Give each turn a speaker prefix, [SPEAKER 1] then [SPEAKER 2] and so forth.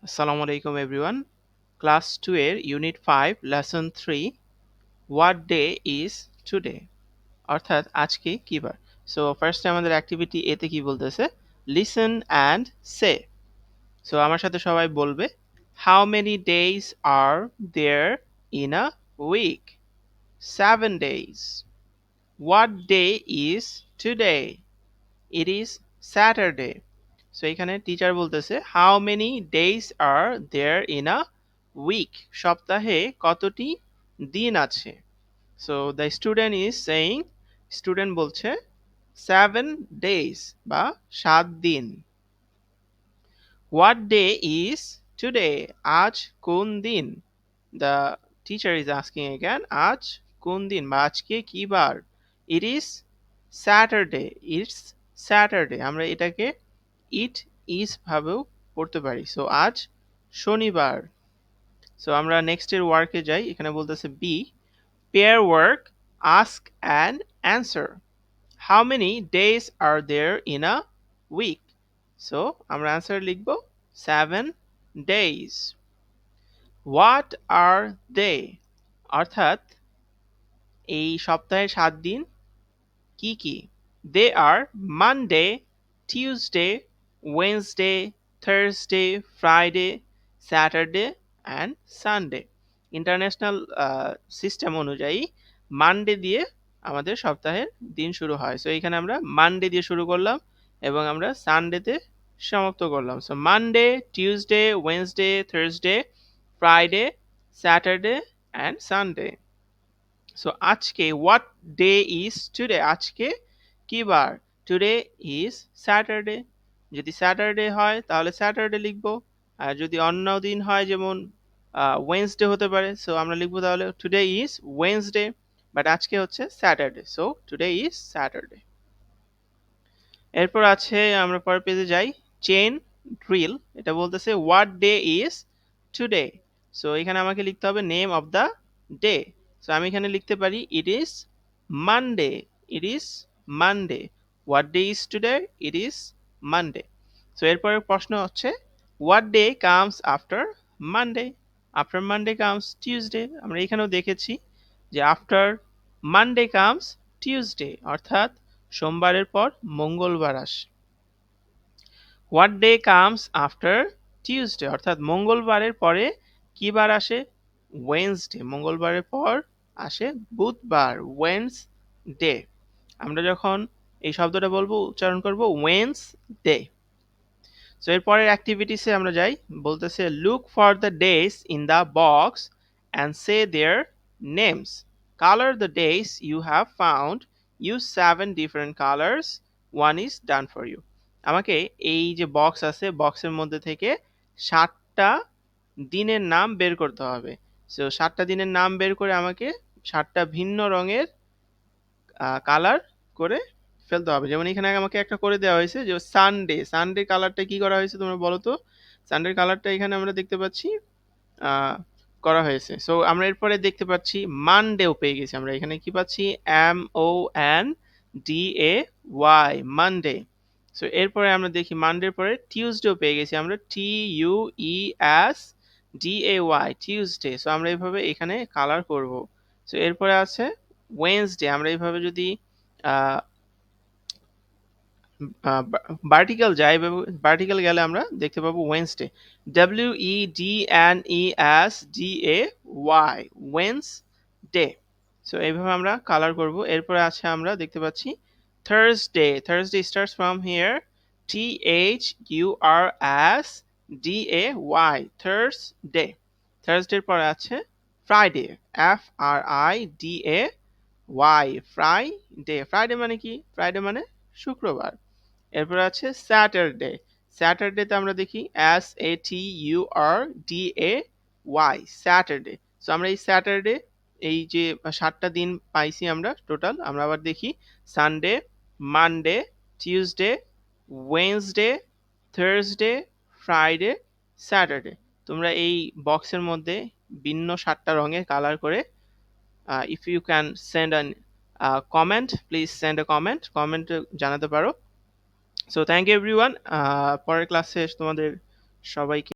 [SPEAKER 1] Assalamu alaikum everyone. Class 2 এর Unit 5 Lesson 3 What day is today? অর্থাৎ আজকে কি বার? So first আমাদের activity এতে কি বলতেছে? Listen and say. So আমার সাথে সবাই বলবে How many days are there in a week? 7 days. What day is today? It is Saturday. So এখানে টিচার বলতেছে how many days are there in a week? সপ্তাহে কতটি দিন আছে? So the student is saying, student বলছে 7 days বা 7 দিন. What day is today? আজ কোন দিন? The teacher is asking again, আজ কোন দিন বা আজকে কি বার? It is Saturday. It's Saturday. আমরা এটাকে it is ভাবেও পড়তে পারি। সো আজ শনিবার। সো আমরা নেক্সট এর ওয়ার্কে যাই। এখানে বলতেছে be pair work ask and answer. How many days are there in a week? So আমরা অ্যান্সার লিখব 7 ডেজ। হোয়াট আর দে? অর্থাৎ এই সপ্তাহের 7 দিন কি কি? They are Monday, Tuesday, Wednesday, Thursday, Friday, Saturday and Sunday. International system অনুযায়ী Monday দিয়ে আমাদের সপ্তাহের দিন শুরু হয়। সো এখানে আমরা মানডে দিয়ে শুরু করলাম এবং আমরা সানডেতে সমাপ্ত করলাম। So Monday, Tuesday, Wednesday, Thursday, Friday, Saturday and Sunday. So আজকে হোয়াট ডে ইজ টুডে? আজকে কি বার? Today is Saturday. যদি স্যাটারডে হয় তাহলে স্যাটারডে লিখবো, আর যদি অন্য দিন হয় যেমন ওয়েডনেসডে হতে পারে, সো আমরা লিখবো তাহলে টুডে ইজ ওয়েডনেসডে, বাট আজকে হচ্ছে Saturday, so today is Saturday. এরপর আছে আমরা পরের পেজে যাই, চেইন ড্রিল। এটা বলতেছে what day is today. So এখানে আমাকে লিখতে হবে name of the day. So আমি এখানে লিখতে পারি it is Monday. It is Monday. What day is today? It is Monday. So এরপরের প্রশ্ন হচ্ছে what day comes after Monday? After Monday comes Tuesday. আমরা এখানেও দেখেছি যে আফটার মানডে কামস টিউসডে, অর্থাৎ সোমবারের পর মঙ্গলবার আসে। What day comes after Tuesday? অর্থাৎ মঙ্গলবারের পরে কি বার আসে? ওয়েডনেসডে। মঙ্গলবারের পর আসে বুধবার, ওয়েডনেসডে। আমরা যখন এই শব্দটা বলবো উচ্চারণ করব ওয়েডনেসডে। সো এর পরের অ্যাক্টিভিটিসে আমরা যাই। বলতেছে look for the days in the box and say their names. Colour the days you have found. Use 7 different colours. One is done for you. আমাকে এই যে বক্স আছে, বক্সের মধ্যে থেকে 7টা দিনের নাম বের করতে হবে। সো 7টা দিনের নাম বের করে আমাকে 7টা ভিন্ন রঙের কালার করে ফেলতে হবে। যেমন এখানে আমাকে একটা করে দেওয়া হয়েছে যে সানডে। সানডে কালারটা কি করা হয়েছে তোমরা বলো তো? সানডের কালারটা এখানে আমরা দেখতে পাচ্ছি করা হয়েছে। সো আমরা এরপরে দেখতে পাচ্ছি মানডেও পেয়ে গেছি। আমরা এখানে কি পাচ্ছি? MONDAY, Monday. সো এরপরে আমরা দেখি মানডের পরে টিউসডেও পেয়ে গেছি আমরা, TUESDAY, টিউসডে। সো আমরা এইভাবে এখানে কালার করব। সো এরপরে আছে ওয়েডনেসডে। আমরা এইভাবে যদি ভার্টিক্যাল যাই, ভার্টিক্যাল গেলে আমরা দেখতে পাবো ওয়েডনেসডে, WEDNESDAY, ওয়েডনেসডে। সো এইভাবে আমরা কালার করব। এরপরে আছে আমরা দেখতে পাচ্ছি Thursday. Thursday starts from here, THURSDAY, Thursday. থার্সডের পরে আছে ফ্রাইডে, FRIDAY, ফ্রাইডে। ফ্রাইডে মানে কি? ফ্রাইডে মানে শুক্রবার। এরপর আছে স্যাটারডে। স্যাটারডেতে আমরা দেখি SATURDAY, স্যাটারডে। সো আমরা এই স্যাটারডে, এই যে 7টা দিন পাইছি আমরা টোটাল, আমরা আবার দেখি Sunday, Monday, Tuesday, Wednesday, Thursday, Friday, Saturday. তোমরা এই বক্সের মধ্যে ভিন্ন 7টা রঙের কালার করে if you can send an comment, please send a comment, কমেন্টে জানাতে পারো। So thank you everyone. পরের ক্লাসে তোমাদের সবাইকে